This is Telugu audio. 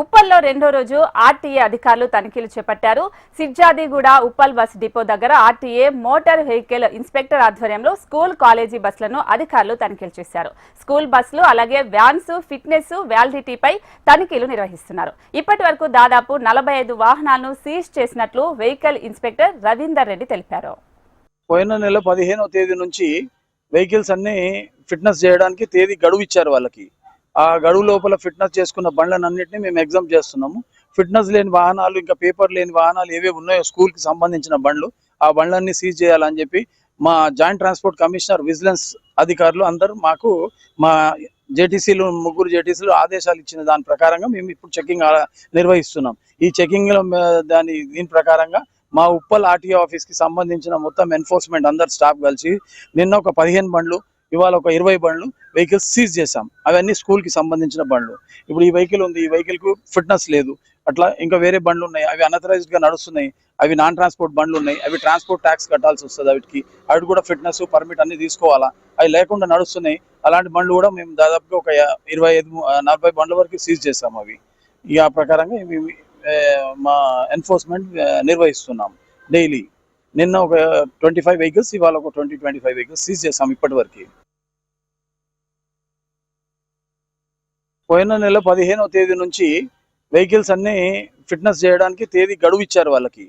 ఉప్పల్లో రెండో రోజు ఆర్టీఏ అధికారులు తనిఖీలు చేపట్టారు. సిర్జాదిగూడ ఉప్పల్ బస్ డిపో దగ్గర ఆర్టీఏ మోటార్ వెహికల్ ఇన్స్పెక్టర్ ఆధ్వర్యంలో స్కూల్ కాలేజీ బస్సులను అధికారులు తనిఖీలు చేశారు. స్కూల్ బస్సులు అలాగే వ్యాన్స్ ఫిట్నెస్ వ్యాలిడిటీపై తనిఖీలు నిర్వహిస్తున్నారు. ఇప్పటి వరకు దాదాపు 45 వాహనాలను సీజ్ చేసినట్లు వెహికల్ ఇన్స్పెక్టర్ రవీందర్ రెడ్డి తెలిపారు. పోయిన నెల 15వ తేదీ నుంచి వెహికల్స్ అన్ని ఫిట్నెస్ చేయడానికి తేదీ గడువు ఇచ్చారు వాళ్ళకి. ఆ గడువు లోపల ఫిట్నెస్ చేసుకున్న బండ్లన్నింటినీ మేము ఎగ్జామ్ చేస్తున్నాము. ఫిట్నెస్ లేని వాహనాలు ఇంకా పేపర్ లేని వాహనాలు ఏవేవి ఉన్నాయో స్కూల్కి సంబంధించిన బండ్లు ఆ బండ్లన్నీ సీజ్ చేయాలని చెప్పి మా జాయింట్ ట్రాన్స్పోర్ట్ కమిషనర్ విజిలెన్స్ అధికారులు అందరూ మాకు మా జేటీసీలు ముగ్గురు జేటీసీలు ఆదేశాలు ఇచ్చిన దాని ప్రకారంగా మేము ఇప్పుడు చెకింగ్ నిర్వహిస్తున్నాం. ఈ చెకింగ్ దీని ప్రకారంగా మా ఉప్పల్ ఆర్టీఓ ఆఫీస్కి సంబంధించిన మొత్తం ఎన్ఫోర్స్మెంట్ అందరు స్టాఫ్ కలిసి నిన్న ఒక 15 బండ్లు ఇవాళ ఒక 20 బండ్లు వెహికల్స్ సీజ్ చేశాం. అవన్నీ స్కూల్కి సంబంధించిన బండ్లు. ఇప్పుడు ఈ వెహికల్ ఉంది, ఈ వెహికల్కు ఫిట్నెస్ లేదు. అట్లా ఇంకా వేరే బండ్లు ఉన్నాయి, అవి అన్అథరైజ్డ్గా నడుస్తున్నాయి. అవి నాన్ ట్రాన్స్పోర్ట్ బండ్లు ఉన్నాయి, అవి ట్రాన్స్పోర్ట్ ట్యాక్స్ కట్టాల్సి వస్తుంది. అవి కూడా ఫిట్నెస్ పర్మిట్ అన్ని తీసుకోవాలా. అవి లేకుండా నడుస్తున్నాయి. అలాంటి బండ్లు కూడా మేము దాదాపుగా ఒక 25-40 బండ్ల వరకు సీజ్ చేస్తాం. అవి ఇక ఆ ప్రకారంగా మా ఎన్ఫోర్స్మెంట్ నిర్వహిస్తున్నాం డైలీ. నిన్న ఒక 25 వెహికల్స్, ఇవాళ ఒక 25 వెహికల్స్ సీజ్ చేస్తాం ఇప్పటి వరకు. పోయిన నెల 15వ తేదీ నుంచి వెహికల్స్ అన్ని ఫిట్నెస్ చేయడానికి తేదీ గడువు ఇచ్చారు వాళ్ళకి.